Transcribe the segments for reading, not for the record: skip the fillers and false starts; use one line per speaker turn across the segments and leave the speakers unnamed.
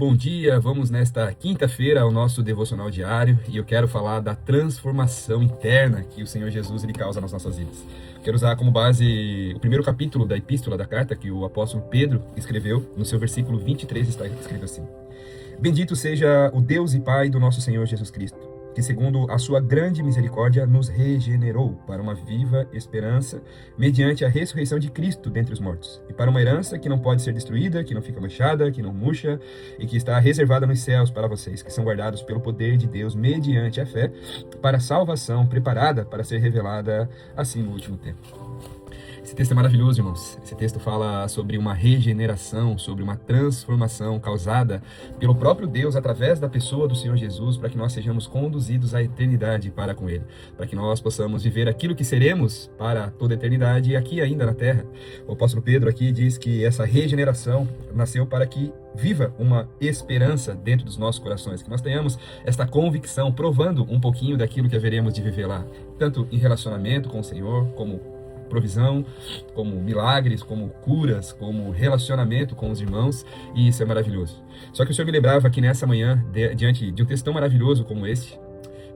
Bom dia, vamos nesta quinta-feira ao nosso devocional diário e eu quero falar da transformação interna que o Senhor Jesus ele causa nas nossas vidas. Quero usar como base o primeiro capítulo da epístola, da carta que o apóstolo Pedro escreveu. No seu versículo 23 está escrito assim: Bendito seja o Deus e Pai do nosso Senhor Jesus Cristo, que segundo a sua grande misericórdia nos regenerou para uma viva esperança mediante a ressurreição de Cristo dentre os mortos, e para uma herança que não pode ser destruída, que não fica manchada, que não murcha, e que está reservada nos céus para vocês, que são guardados pelo poder de Deus mediante a fé, para a salvação preparada para ser revelada assim no último tempo. Esse texto é maravilhoso, irmãos. Esse texto fala sobre uma regeneração, sobre uma transformação causada pelo próprio Deus através da pessoa do Senhor Jesus, para que nós sejamos conduzidos à eternidade para com Ele, para que nós possamos viver aquilo que seremos para toda a eternidade aqui ainda na terra. O apóstolo Pedro aqui diz que essa regeneração nasceu para que viva uma esperança dentro dos nossos corações, que nós tenhamos esta convicção, provando um pouquinho daquilo que haveremos de viver lá, tanto em relacionamento com o Senhor, como provisão, como milagres, como curas, como relacionamento com os irmãos, e isso é maravilhoso. Só que o Senhor me lembrava aqui nessa manhã, diante de um texto tão maravilhoso como esse,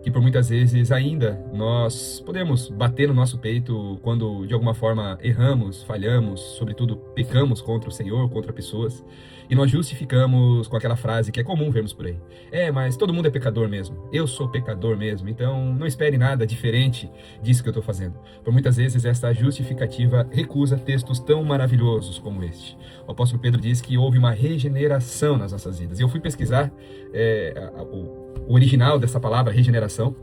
que por muitas vezes ainda nós podemos bater no nosso peito quando de alguma forma erramos, falhamos, sobretudo pecamos contra o Senhor, contra pessoas, e nós justificamos com aquela frase que é comum vermos por aí: mas todo mundo é pecador mesmo, eu sou pecador mesmo, então não espere nada diferente disso que eu estou fazendo. Por muitas vezes esta justificativa recusa textos tão maravilhosos como este. O apóstolo Pedro diz que houve uma regeneração nas nossas vidas, e eu fui pesquisar o original dessa palavra, regeneração.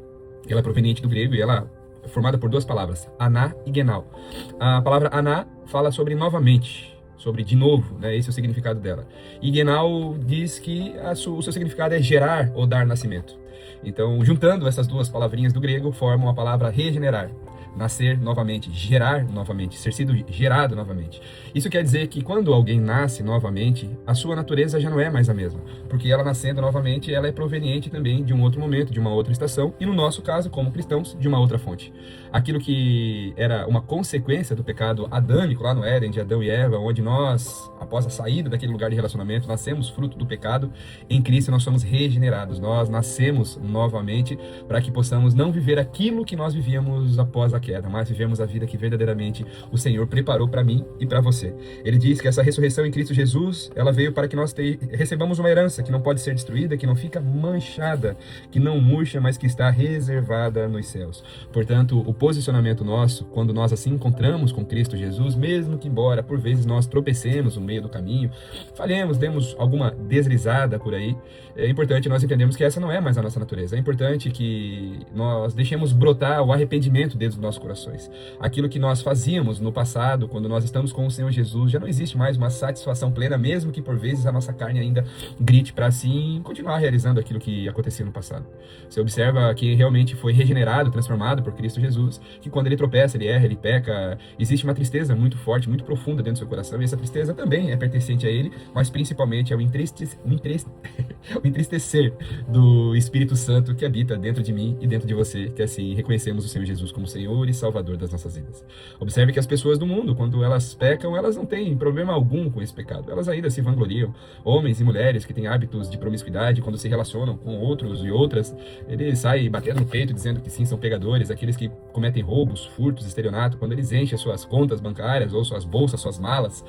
Ela é proveniente do grego e ela é formada por duas palavras, aná e genal. A palavra aná fala sobre novamente, sobre de novo, né? Esse é o significado dela. E genal diz que o seu significado é gerar ou dar nascimento. Então, juntando essas duas palavrinhas do grego, formam a palavra regenerar. Nascer novamente, gerar novamente, ser sido gerado novamente. Isso quer dizer que quando alguém nasce novamente, a sua natureza já não é mais a mesma, porque ela nascendo novamente, ela é proveniente também de um outro momento, de uma outra estação, e no nosso caso, como cristãos, de uma outra fonte. Aquilo que era uma consequência do pecado adâmico lá no Éden, de Adão e Eva, onde nós, após a saída daquele lugar de relacionamento, nascemos fruto do pecado, em Cristo nós somos regenerados, nós nascemos novamente para que possamos não viver aquilo que nós vivíamos após a queda, mas vivemos a vida que verdadeiramente o Senhor preparou para mim e para você. Ele diz que essa ressurreição em Cristo Jesus, ela veio para que nós recebamos uma herança que não pode ser destruída, que não fica manchada, que não murcha, mas que está reservada nos céus. Portanto, o posicionamento nosso, quando nós assim encontramos com Cristo Jesus, mesmo que embora por vezes nós tropecemos no meio do caminho, falhemos, demos alguma deslizada por aí, é importante nós entendermos que essa não é mais a nossa natureza. É importante que nós deixemos brotar o arrependimento dentro dos nossos corações. Aquilo que nós fazíamos no passado, quando nós estamos com o Senhor Jesus, já não existe mais uma satisfação plena, mesmo que por vezes a nossa carne ainda grite para assim continuar realizando aquilo que acontecia no passado. Você observa que realmente foi regenerado, transformado por Cristo Jesus, que quando ele tropeça, ele erra, ele peca, existe uma tristeza muito forte, muito profunda dentro do seu coração, e essa tristeza também é pertencente a ele, mas principalmente ao o entristecer do Espírito Santo que habita dentro de mim e dentro de você, que assim reconhecemos o Senhor Jesus como Senhor e Salvador das nossas vidas. Observe que as pessoas do mundo, quando elas pecam, elas não têm problema algum com esse pecado. Elas ainda se vangloriam. Homens e mulheres que têm hábitos de promiscuidade, quando se relacionam com outros e outras, eles saem batendo no peito, dizendo que sim, são pecadores. Aqueles que cometem roubos, furtos, estelionato, quando eles enchem as suas contas bancárias ou suas bolsas, suas malas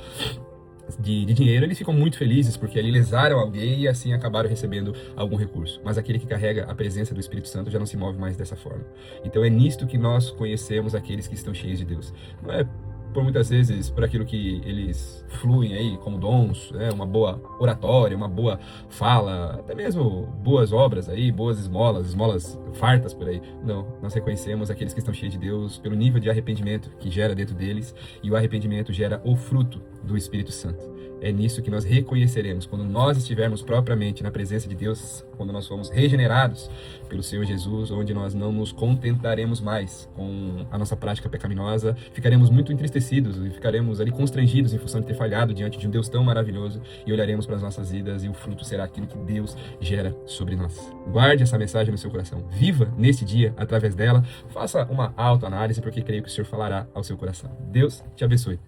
de dinheiro, eles ficam muito felizes porque ali lesaram alguém e assim acabaram recebendo algum recurso. Mas aquele que carrega a presença do Espírito Santo já não se move mais dessa forma. Então é nisto que nós conhecemos aqueles que estão cheios de Deus. Não é por muitas vezes por aquilo que eles fluem aí como dons, uma boa oratória, uma boa fala, até mesmo boas obras aí, boas esmolas fartas por aí. Não, nós reconhecemos aqueles que estão cheios de Deus pelo nível de arrependimento que gera dentro deles, e o arrependimento gera o fruto do Espírito Santo. É nisso que nós reconheceremos, quando nós estivermos propriamente na presença de Deus, quando nós fomos regenerados pelo Senhor Jesus, onde nós não nos contentaremos mais com a nossa prática pecaminosa, ficaremos muito entristecidos e ficaremos ali constrangidos em função de ter falhado diante de um Deus tão maravilhoso, e olharemos para as nossas vidas e o fruto será aquilo que Deus gera sobre nós. Guarde essa mensagem no seu coração, viva nesse dia através dela, faça uma autoanálise, porque creio que o Senhor falará ao seu coração. Deus te abençoe.